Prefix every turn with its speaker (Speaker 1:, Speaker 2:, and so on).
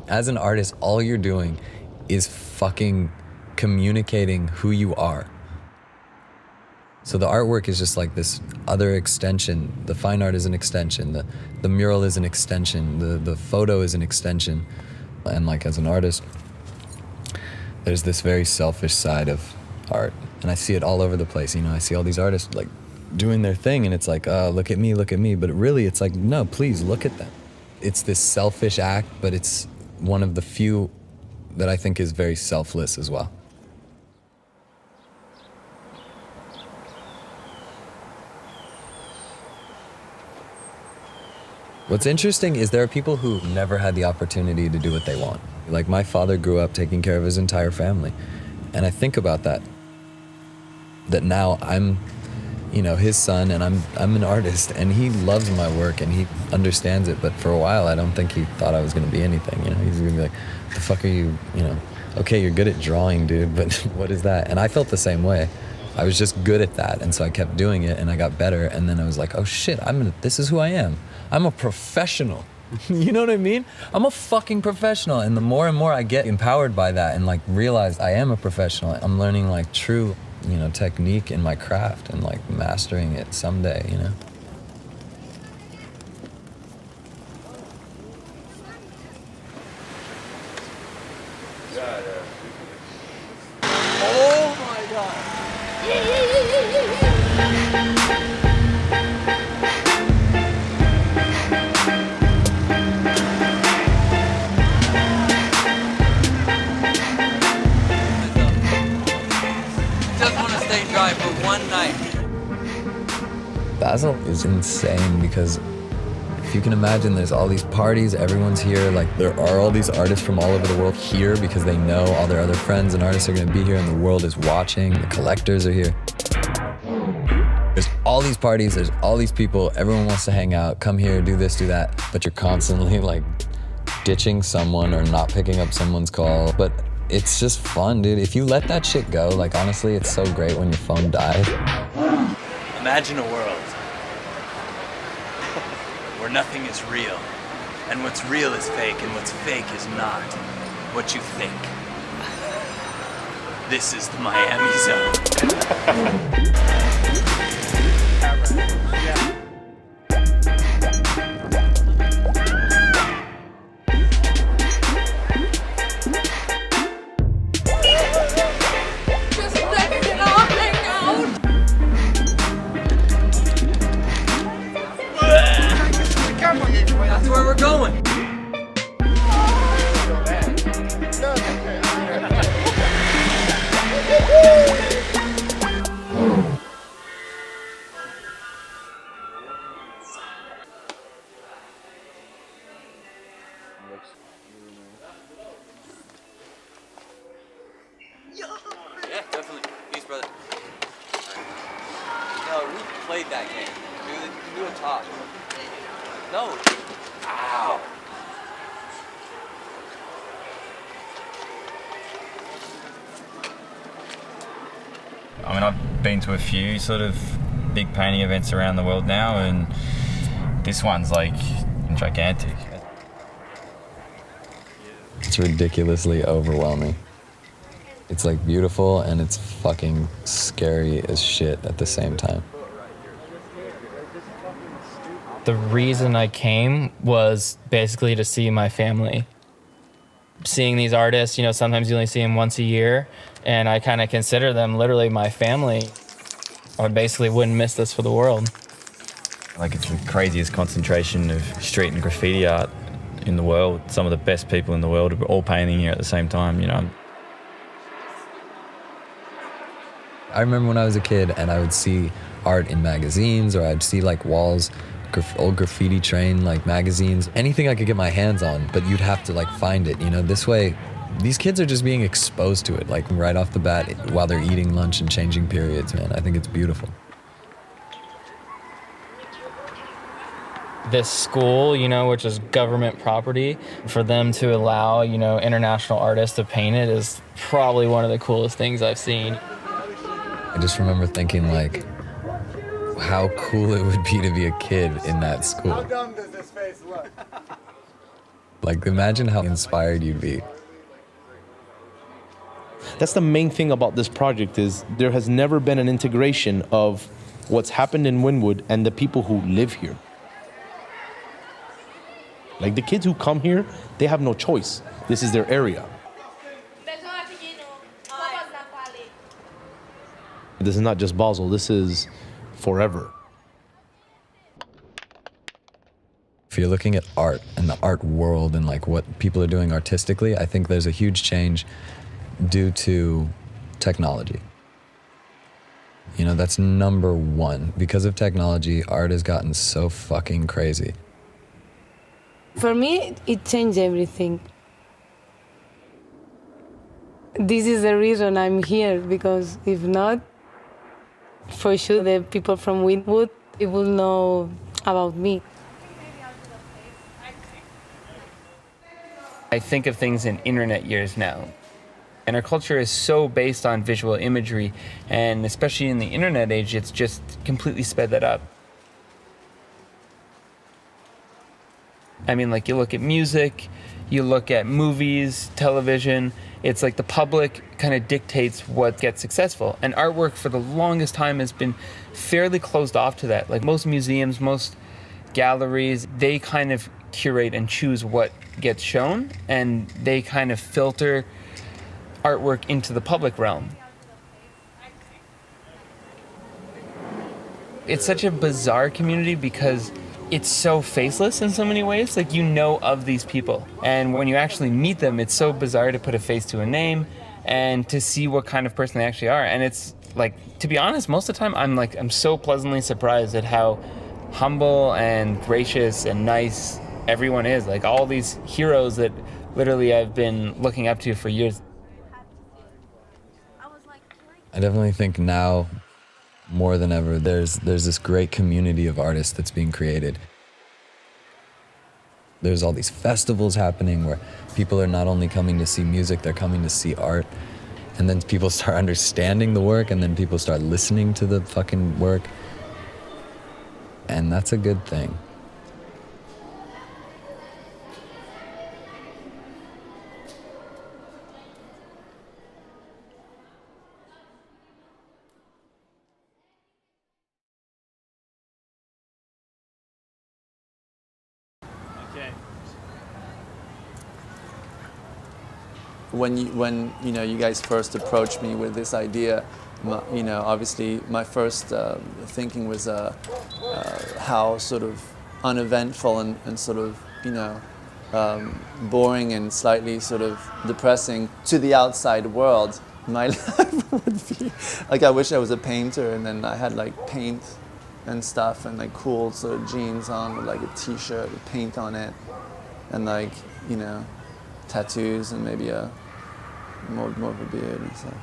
Speaker 1: As an artist, all you're doing is fucking communicating who you are. So the artwork is just like this other extension. The fine art is an extension. The mural is an extension. The photo is an extension. And like as an artist, there's this very selfish side of art. And I see it all over the place. You know, I see all these artists like doing their thing and it's like, oh, look at me. But really it's like, no, please look at them. It's this selfish act, but it's one of the few that I think is very selfless as well. What's interesting is there are people who never had the opportunity to do what they want. Like my father grew up taking care of his entire family. And I think about that now I'm, you know, his son and I'm an artist and he loves my work and he understands it. But for a while, I don't think he thought I was gonna be anything. You know, he's gonna be like, the fuck are you, you know, okay, you're good at drawing, dude, but what is that? And I felt the same way. I was just good at that. And so I kept doing it and I got better. And then I was like, oh shit, this is who I am. I'm a professional. You know what I mean? I'm a fucking professional. And the more and more I get empowered by that and like realize I am a professional, I'm learning like true, you know, technique in my craft and like mastering it someday, you know?
Speaker 2: Oh my God.
Speaker 1: Just want to stay dry for one night. Basel is insane because if you can imagine, there's all these parties, everyone's here, like there are all these artists from all over the world here because they know all their other friends and artists are gonna be here and the world is watching, the collectors are here. There's all these parties, there's all these people, everyone wants to hang out, come here, do this, do that, but you're constantly like ditching someone or not picking up someone's call. But it's just fun, dude. If you let that shit go, like honestly, it's so great when your phone dies.
Speaker 3: Imagine a world where nothing is real, and what's real is fake, and what's fake is not what you think. This is the Miami Zone.
Speaker 1: That's where we're going.
Speaker 3: Yeah, definitely. Peace, brother. No, we played that game. Do a talk. No. Ow.
Speaker 4: I mean, I've been to a few sort of big painting events around the world now, and this one's like gigantic.
Speaker 1: It's ridiculously overwhelming. It's like beautiful and it's fucking scary as shit at the same time.
Speaker 5: The reason I came was basically to see my family. Seeing these artists, you know, sometimes you only see them once a year, and I kind of consider them literally my family. I basically wouldn't miss this for the world.
Speaker 4: Like, it's the craziest concentration of street and graffiti art in the world. Some of the best people in the world are all painting here at the same time, you know.
Speaker 1: I remember when I was a kid and I would see art in magazines, or I'd see like walls, old graffiti train like magazines, anything I could get my hands on, but you'd have to like find it, you know. This way, these kids are just being exposed to it like right off the bat while they're eating lunch and changing periods, man. I think it's beautiful.
Speaker 5: This school, you know, which is government property, for them to allow, you know, international artists to paint it is probably one of the coolest things I've seen.
Speaker 1: I just remember thinking like, how cool it would be to be a kid in that school.
Speaker 2: How dumb does this face look?
Speaker 1: Like, imagine how inspired you'd be.
Speaker 2: That's the main thing about this project is there has never been an integration of what's happened in Wynwood and the people who live here. Like the kids who come here, they have no choice. This is their area. This is not just Basel, this is forever.
Speaker 1: If you're looking at art and the art world and like what people are doing artistically, I think there's a huge change due to technology. You know, that's number one. Because of technology, art has gotten so fucking crazy.
Speaker 6: For me, it changed everything. This is the reason I'm here, because if not, for sure the people from Wynwood, they will know about me.
Speaker 5: I think of things in internet years now. And our culture is so based on visual imagery, and especially in the internet age, it's just completely sped that up. I mean, like, you look at music, you look at movies, television, it's like the public kind of dictates what gets successful. And artwork for the longest time has been fairly closed off to that. Like most museums, most galleries, they kind of curate and choose what gets shown, and they kind of filter artwork into the public realm. It's such a bizarre community because it's so faceless in so many ways. Like, you know of these people, and when you actually meet them, it's so bizarre to put a face to a name and to see what kind of person they actually are. And it's like, to be honest, most of the time I'm so pleasantly surprised at how humble and gracious and nice everyone is. Like, all these heroes that literally I've been looking up to for years.
Speaker 1: I definitely think now, more than ever, there's this great community of artists that's being created. There's all these festivals happening where people are not only coming to see music, they're coming to see art. And then people start understanding the work, and then people start listening to the fucking work. And that's a good thing.
Speaker 7: When you guys first approached me with this idea, obviously my first thinking was how sort of uneventful and sort of boring and slightly sort of depressing to the outside world my life would be. Like, I wish I was a painter and then I had like paint and stuff and like cool sort of jeans on with like a t-shirt with paint on it and like tattoos and maybe more of a beard and stuff.